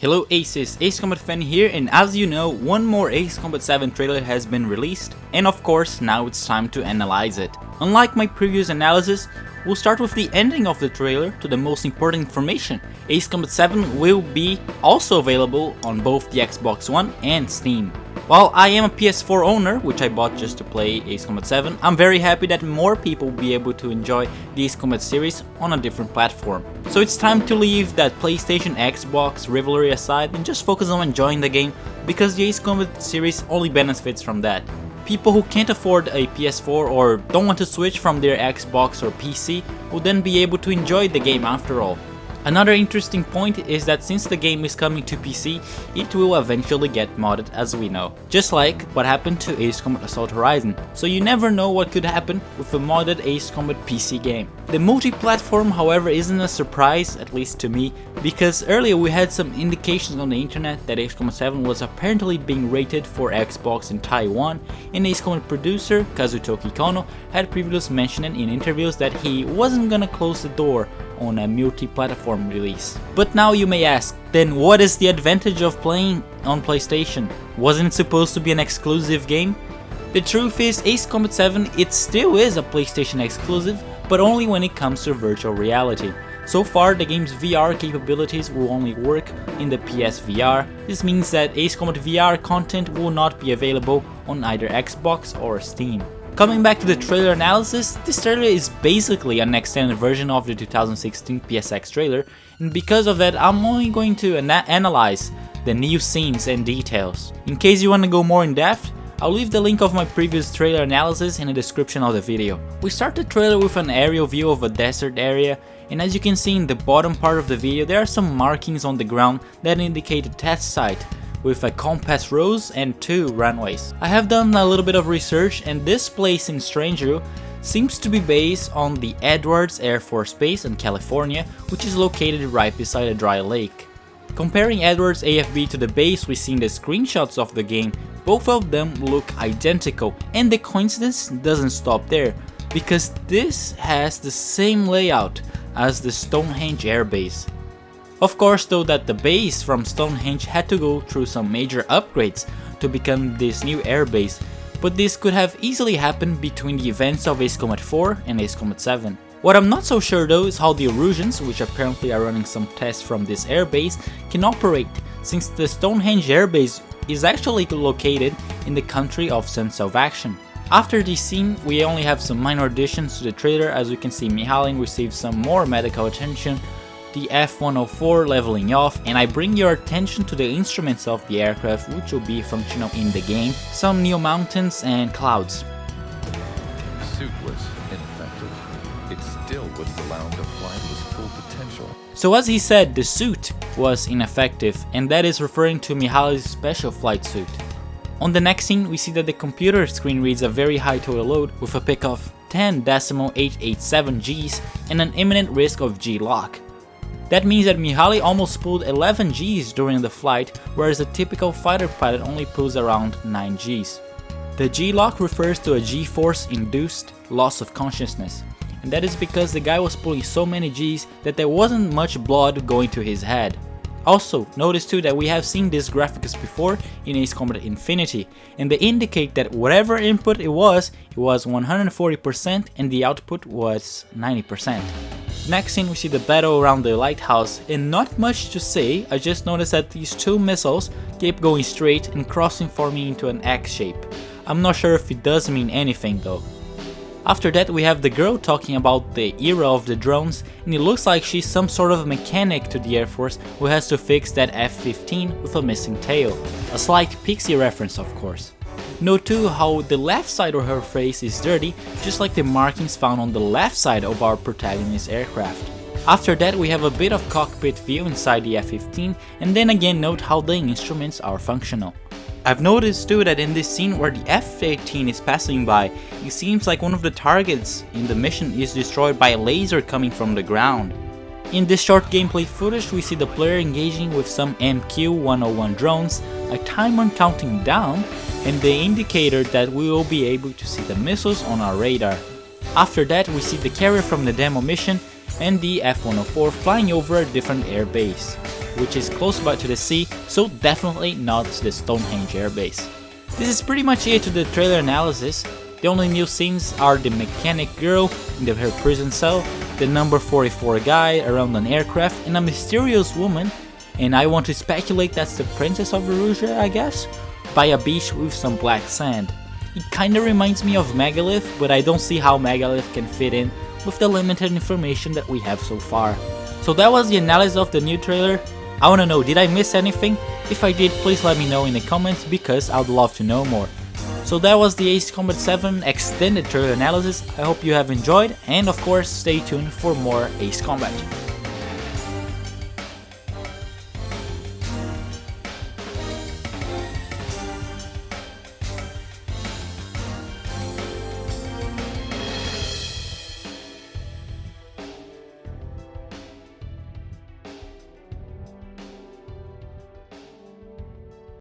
Hello Aces, Ace Combat fan here, and as you know, one more Ace Combat 7 trailer has been released, and of course now it's time to analyze it. Unlike my previous analysis, we'll start with the ending of the trailer to the most important information. Ace Combat 7 will be also available on both the Xbox One and Steam. While I am a PS4 owner, which I bought just to play Ace Combat 7, I'm very happy that more people will be able to enjoy the Ace Combat series on a different platform. So it's time to leave that PlayStation Xbox rivalry aside and just focus on enjoying the game, because the Ace Combat series only benefits from that. People who can't afford a PS4 or don't want to switch from their Xbox or PC will then be able to enjoy the game after all. Another interesting point is that since the game is coming to PC, it will eventually get modded, as we know. Just like what happened to Ace Combat Assault Horizon, so you never know what could happen with a modded Ace Combat PC game. The multi-platform, however, isn't a surprise, at least to me, because earlier we had some indications on the internet that Ace Combat 7 was apparently being rated for Xbox in Taiwan, and Ace Combat producer Kazutoki Kono had previously mentioned in interviews that he wasn't gonna close the door on a multi-platform release. But now you may ask, then what is the advantage of playing on PlayStation? Wasn't it supposed to be an exclusive game? The truth is, Ace Combat 7, it still is a PlayStation exclusive, but only when it comes to virtual reality. So far, the game's VR capabilities will only work in the PSVR. This means that Ace Combat VR content will not be available on either Xbox or Steam. Coming back to the trailer analysis, this trailer is basically an extended version of the 2016 PSX trailer, and because of that I'm only going to analyze the new scenes and details. In case you want to go more in depth, I'll leave the link of my previous trailer analysis in the description of the video. We start the trailer with an aerial view of a desert area, and as you can see in the bottom part of the video, there are some markings on the ground that indicate a test site, with a compass rose and 2 runways. I have done a little bit of research, and this place in Strangeville seems to be based on the Edwards Air Force Base in California, which is located right beside a dry lake. Comparing Edwards AFB to the base we see in the screenshots of the game, both of them look identical, and the coincidence doesn't stop there, because this has the same layout as the Stonehenge Air Base. Of course though, that the base from Stonehenge had to go through some major upgrades to become this new airbase, but this could have easily happened between the events of Ace Combat 4 and Ace Combat 7. What I'm not so sure though is how the Erusians, which apparently are running some tests from this airbase, can operate, since the Stonehenge airbase is actually located in the country of Sun Salvation. After this scene, we only have some minor additions to the trailer. As you can see, Mihalin receives some more medical attention, the F-104 leveling off, and I bring your attention to the instruments of the aircraft, which will be functional in the game, some new mountains and clouds. The suit was ineffective. It still wouldn't allow him to fly to his full potential. So as he said, the suit was ineffective, and that is referring to Mihali's special flight suit. On the next scene, we see that the computer screen reads a very high total load with a peak of 10.887 Gs and an imminent risk of G-lock. That means that Mihaly almost pulled 11 Gs during the flight, whereas a typical fighter pilot only pulls around 9 Gs. The G-lock refers to a G-force induced loss of consciousness, and that is because the guy was pulling so many Gs that there wasn't much blood going to his head. Also, notice too that we have seen these graphics before in Ace Combat Infinity, and they indicate that whatever input it was 140% and the output was 90%. Next scene, we see the battle around the lighthouse, and not much to say. I just noticed that these 2 missiles keep going straight and crossing, forming into an X shape. I'm not sure if it does mean anything though. After that, we have the girl talking about the era of the drones, and it looks like she's some sort of mechanic to the Air Force who has to fix that F-15 with a missing tail. A slight Pixie reference, of course. Note too how the left side of her face is dirty, just like the markings found on the left side of our protagonist's aircraft. After that, we have a bit of cockpit view inside the F-15, and then again note how the instruments are functional. I've noticed too that in this scene where the F-18 is passing by, it seems like one of the targets in the mission is destroyed by a laser coming from the ground. In this short gameplay footage, we see the player engaging with some MQ-101 drones, a timer counting down, and the indicator that we will be able to see the missiles on our radar. After that, we see the carrier from the demo mission and the F-104 flying over a different air base. which is close by to the sea, so definitely not the Stonehenge airbase. This is pretty much it to the trailer analysis. The only new scenes are the mechanic girl in her prison cell, the number 44 guy around an aircraft, and a mysterious woman, and I want to speculate that's the Princess of Erusia, I guess, by a beach with some black sand. It kinda reminds me of Megalith, but I don't see how Megalith can fit in with the limited information that we have so far. So that was the analysis of the new trailer. I wanna know, did I miss anything? If I did, please let me know in the comments because I'd love to know more. So that was the Ace Combat 7 extended trailer analysis. I hope you have enjoyed, and of course stay tuned for more Ace Combat.